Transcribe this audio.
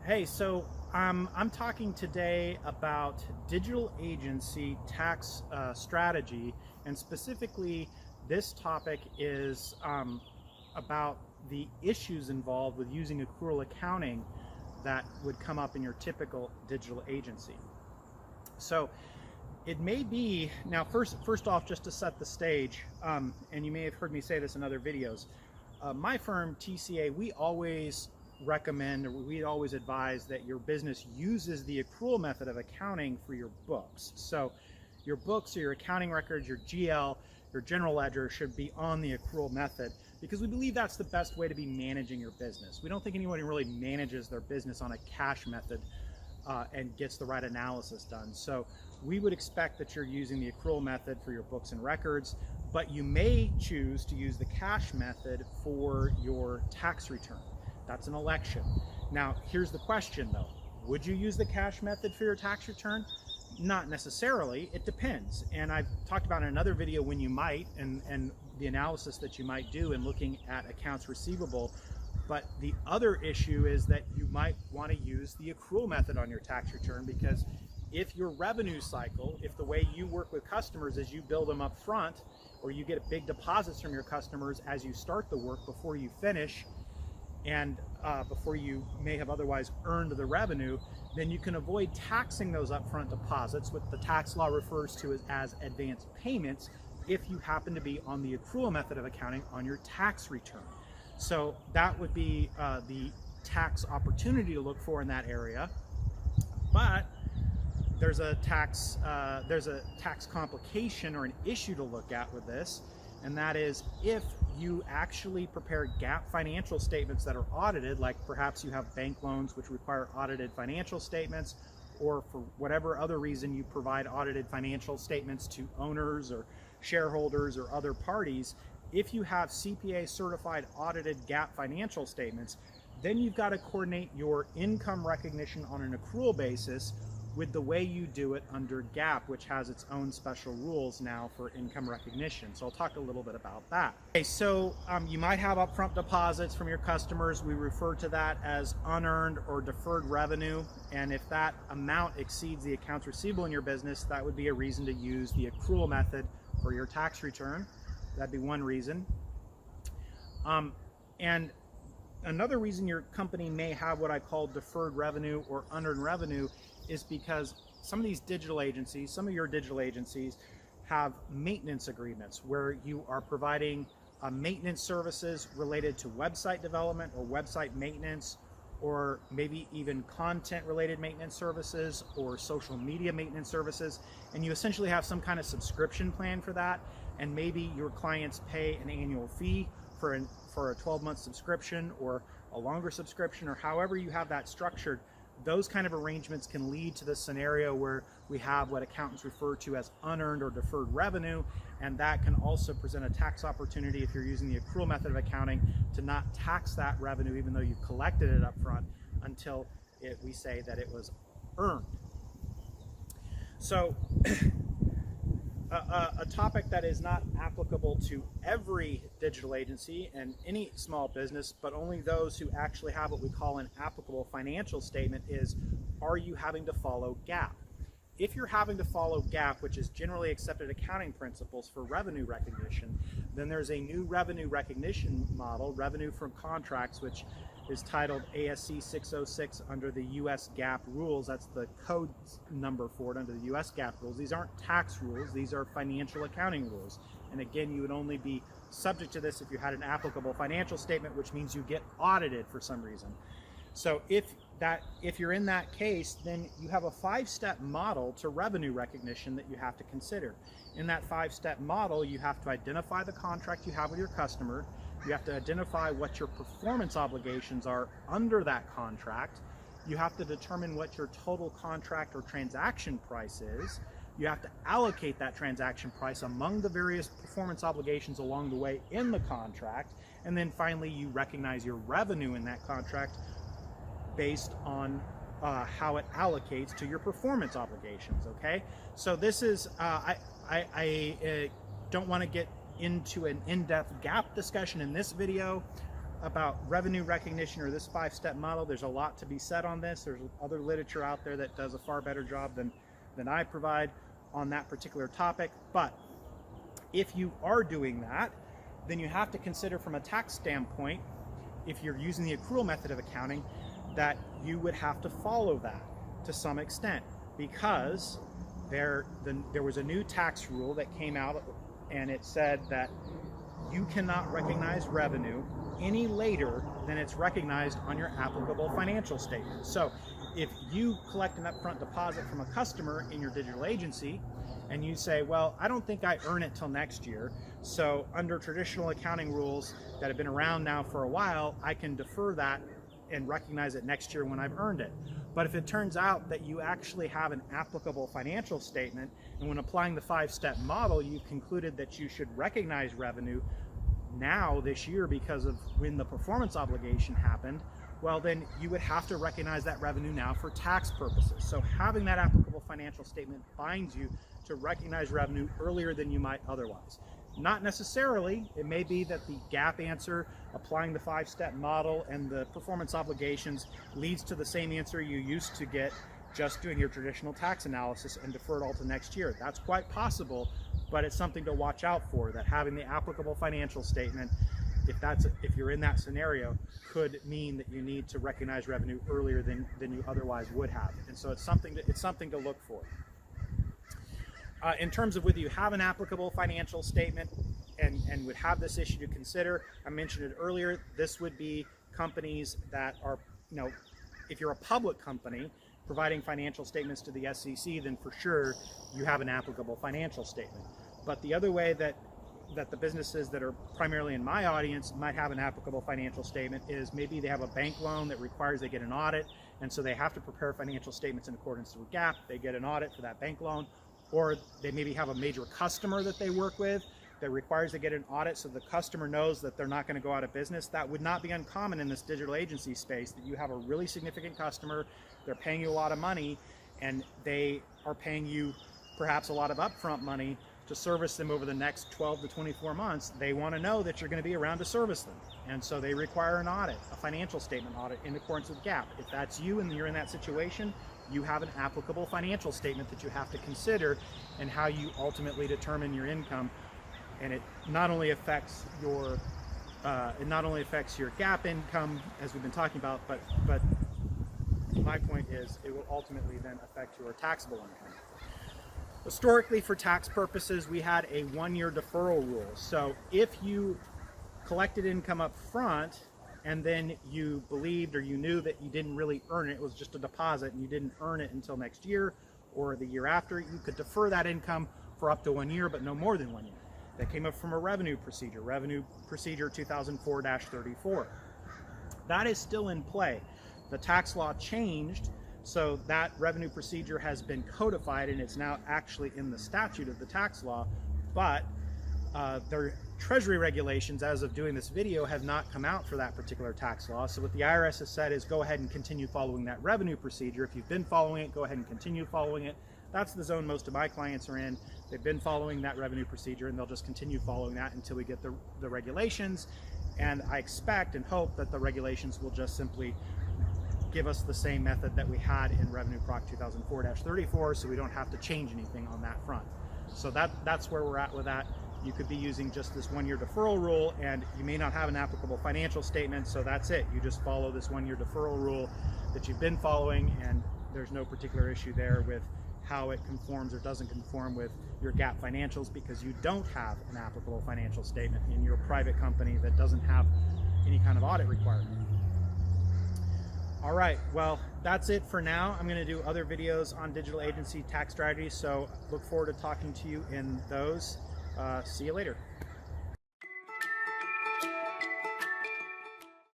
Hey, so I'm talking today about digital agency tax strategy, and specifically this topic is about the issues involved with using accrual accounting that would come up in your typical digital agency. So it may be, now first off, just to set the stage, and you may have heard me say this in other videos, my firm, TCA, we always recommend, or we always advise that your business uses the accrual method of accounting for your books. So your books or your accounting records, your GL, your general ledger should be on the accrual method, because we believe that's the best way to be managing your business. We don't think anyone really manages their business on a cash method and gets the right analysis done. So we would expect that you're using the accrual method for your books and records, but you may choose to use the cash method for your tax return. That's an election. Now, here's the question though. Would you use the cash method for your tax return? Not necessarily, it depends. And I've talked about in another video when you might, and the analysis that you might do in looking at accounts receivable. But the other issue is that you might want to use the accrual method on your tax return, because if your revenue cycle, if the way you work with customers is you bill them up front, or you get big deposits from your customers as you start the work before you finish, and before you may have otherwise earned the revenue, then you can avoid taxing those upfront deposits, what the tax law refers to as advance payments, if you happen to be on the accrual method of accounting on your tax return. So that would be the tax opportunity to look for in that area. But there's a tax complication or an issue to look at with this, and that is if you actually prepare GAAP financial statements that are audited, like perhaps you have bank loans which require audited financial statements, or for whatever other reason you provide audited financial statements to owners or shareholders or other parties. If you have CPA certified audited GAAP financial statements, then you've got to coordinate your income recognition on an accrual basis with the way you do it under GAAP, which has its own special rules now for income recognition. So I'll talk a little bit about that. Okay, so you might have upfront deposits from your customers. We refer to that as unearned or deferred revenue. And if that amount exceeds the accounts receivable in your business, that would be a reason to use the accrual method for your tax return. That'd be one reason. And another reason your company may have what I call deferred revenue or unearned revenue is because some of these digital agencies, some of your digital agencies have maintenance agreements where you are providing maintenance services related to website development or website maintenance, or maybe even content related maintenance services or social media maintenance services. And you essentially have some kind of subscription plan for that. And maybe your clients pay an annual fee for a 12-month subscription or a longer subscription, or however you have that structured. Those kind of arrangements can lead to the scenario where we have what accountants refer to as unearned or deferred revenue, and that can also present a tax opportunity if you're using the accrual method of accounting to not tax that revenue even though you've collected it up front until we say that it was earned. So a topic that is not applicable to every digital agency and any small business, but only those who actually have what we call an applicable financial statement, is, are you having to follow GAAP? If you're having to follow GAAP, which is generally accepted accounting principles for revenue recognition, then there's a new revenue recognition model, revenue from contracts, which is titled ASC 606 under the US GAAP rules. That's the code number for it under the US GAAP rules. These aren't tax rules, these are financial accounting rules. And again, you would only be subject to this if you had an applicable financial statement, which means you get audited for some reason. So if you're in that case, then you have a 5-step model to revenue recognition that you have to consider. In that 5-step model, you have to identify the contract you have with your customer. You have to identify what your performance obligations are under that contract. You have to determine what your total contract or transaction price is. You have to allocate that transaction price among the various performance obligations along the way in the contract. And then finally, you recognize your revenue in that contract based on how it allocates to your performance obligations, okay? So this is, I don't want to get into an in-depth GAAP discussion in this video. about revenue recognition or this 5-step model. There's a lot to be said on this. There's other literature out there that does a far better job than I provide on that particular topic. But if you are doing that, then you have to consider from a tax standpoint, if you're using the accrual method of accounting, that you would have to follow that to some extent, because there was a new tax rule that came out, and it said that you cannot recognize revenue any later than it's recognized on your applicable financial statement. So if you collect an upfront deposit from a customer in your digital agency and you say, well, I don't think I earn it till next year, so under traditional accounting rules that have been around now for a while, I can defer that and recognize it next year when I've earned it. But if it turns out that you actually have an applicable financial statement, and when applying the 5-step model, you concluded that you should recognize revenue now this year because of when the performance obligation happened, well, then you would have to recognize that revenue now for tax purposes. So having that applicable financial statement binds you to recognize revenue earlier than you might otherwise. Not necessarily. It may be that the GAAP answer, applying the 5-step model and the performance obligations, leads to the same answer you used to get just doing your traditional tax analysis and defer it all to next year. That's quite possible, but it's something to watch out for, that having the applicable financial statement, if you're in that scenario, could mean that you need to recognize revenue earlier than you otherwise would have. And so it's something to look for. In terms of whether you have an applicable financial statement and would have this issue to consider, I mentioned it earlier, this would be companies that are, if you're a public company providing financial statements to the SEC, then for sure you have an applicable financial statement. But the other way that the businesses that are primarily in my audience might have an applicable financial statement is maybe they have a bank loan that requires they get an audit, and so they have to prepare financial statements in accordance with GAAP. They get an audit for that bank loan. Or they maybe have a major customer that they work with that requires they get an audit so the customer knows that they're not going to go out of business. That would not be uncommon in this digital agency space, that you have a really significant customer, they're paying you a lot of money, and they are paying you perhaps a lot of upfront money to service them over the next 12 to 24 months. They want to know that you're going to be around to service them. And so they require an audit, a financial statement audit in accordance with GAAP. If that's you and you're in that situation, you have an applicable financial statement that you have to consider and how you ultimately determine your income. And it not only affects your GAAP income, as we've been talking about, but my point is it will ultimately then affect your taxable income. Historically, for tax purposes, we had a 1-year deferral rule. So if you collected income up front and then you believed or you knew that you didn't really earn it, it was just a deposit and you didn't earn it until next year or the year after, you could defer that income for up to 1 year, but no more than 1 year. That came up from a Revenue Procedure 2004-34. That is still in play. The tax law changed, so that revenue procedure has been codified and it's now actually in the statute of the tax law, but their Treasury regulations, as of doing this video, have not come out for that particular tax law. So what the IRS has said is go ahead and continue following that revenue procedure. If you've been following it, go ahead and continue following it. That's the zone most of my clients are in. They've been following that revenue procedure and they'll just continue following that until we get the regulations. And I expect and hope that the regulations will just simply give us the same method that we had in Revenue Proc 2004-34, so we don't have to change anything on that front. So that's where we're at with that. You could be using just this 1-year deferral rule, and you may not have an applicable financial statement, so that's it. You just follow this 1-year deferral rule that you've been following, and there's no particular issue there with how it conforms or doesn't conform with your GAAP financials, because you don't have an applicable financial statement in your private company that doesn't have any kind of audit requirement. All right, well, that's it for now. I'm going to do other videos on digital agency tax strategies, so look forward to talking to you in those. See you later.